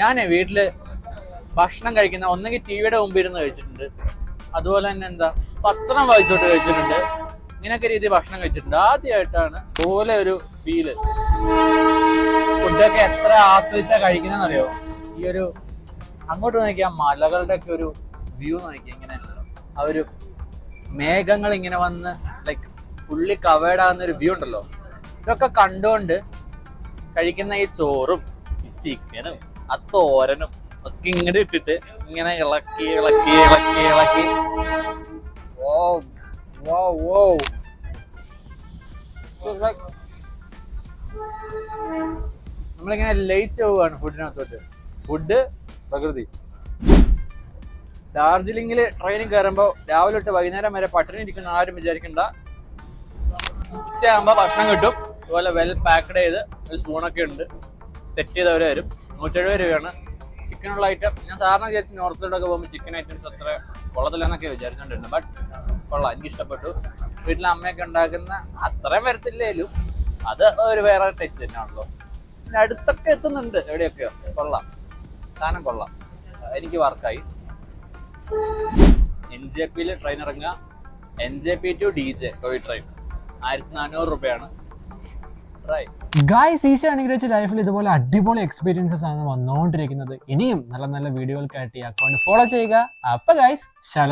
ഞാൻ വീട്ടില് ഭക്ഷണം കഴിക്കുന്ന ഒന്നെങ്കിൽ ടിവിയുടെ മുമ്പിൽ ഇരുന്ന് കഴിച്ചിട്ടുണ്ട്, അതുപോലെ തന്നെ പത്രം വായിച്ചോട്ട് കഴിച്ചിട്ടുണ്ട്. ഇങ്ങനെയൊക്കെ രീതി ഭക്ഷണം കഴിച്ചിട്ടുണ്ട്. ആദ്യമായിട്ടാണ് പോലെ ഒരു ഫീല്. ഫുഡൊക്കെ എത്ര ആസ്വദിച്ചാ കഴിക്കുന്നറിയോ? ഈ ഒരു അങ്ങോട്ട് നോക്കിയാ മലകളുടെ ഒക്കെ ഒരു വ്യൂ നോക്കിയാ ഇങ്ങനെ ആ ഒരു മേഘങ്ങൾ ഇങ്ങനെ വന്ന് ലൈക്ക് ഫുള്ളി കവേർഡ് ആകുന്ന ഒരു വ്യൂ ഉണ്ടല്ലോ. ഇതൊക്കെ കണ്ടുകൊണ്ട് കഴിക്കുന്ന ഈ ചോറും ഈ ചിക്കനും ആ തോരനും ഒക്കെ ഇങ്ങോട്ട് ഇട്ടിട്ട് ഇങ്ങനെ ഇളക്കി ഇളക്കി ഇളക്കി ഇളക്കി ഓ ഓ ഓ നമ്മളിങ്ങനെ ലയിച്ച് പോവാണ് ഫുഡിനകത്തോട്ട്. ഫുഡ് പ്രകൃതി. ഡാർജിലിംഗിൽ ട്രെയിനിൽ കയറുമ്പോൾ രാവിലെ തൊട്ട് വൈകുന്നേരം വരെ പട്ടിണി ഇരിക്കുന്ന ആരും വിചാരിക്കണ്ട. ഉച്ചയാകുമ്പോൾ ഭക്ഷണം കിട്ടും. അതുപോലെ വെൽ പാക്ഡ് ചെയ്ത് ഒരു സ്പൂണൊക്കെ ഉണ്ട്, സെറ്റ് ചെയ്തവരെ വരും. 170 രൂപയാണ് ചിക്കനുള്ള ഐറ്റം. ഞാൻ സാറിന് വിചാരിച്ചു നോർത്തിലോട്ടൊക്കെ പോകുമ്പോൾ ചിക്കൻ ഐറ്റംസ് അത്ര കൊള്ളത്തില്ലെന്നൊക്കെ വിചാരിച്ചോണ്ടിരുന്നത്. ബട്ട് കൊള്ളാം, എനിക്ക് ഇഷ്ടപ്പെട്ടു. വീട്ടിലെ അമ്മയൊക്കെ ഉണ്ടാക്കുന്ന അത്രയും വരത്തില്ലേലും അത് ഒരു വേറെ ടേസ്റ്റ് തന്നെയാണല്ലോ. പിന്നെ അടുത്തൊക്കെ എത്തുന്നുണ്ട് എവിടെയൊക്കെയോ. കൊള്ളാം, സാധനം കൊള്ളാം, എനിക്ക് വർക്കായി. NJP ട്രെയിൻ ഇറങ്ങുക, NJP to DJ toy train 1400 രൂപയാണ്. ഗായ്സ്, ഈശ അനുഗ്രഹിച്ച ലൈഫിൽ ഇതുപോലെ അടിപൊളി എക്സ്പീരിയൻസസ് ആണ് വന്നുകൊണ്ടിരിക്കുന്നത്. ഇനിയും നല്ല നല്ല വീഡിയോകൾക്കായിട്ട് ഈ അക്കൗണ്ട് ഫോളോ ചെയ്യുക. അപ്പൊ ഗായ്സ്, ശാലോ.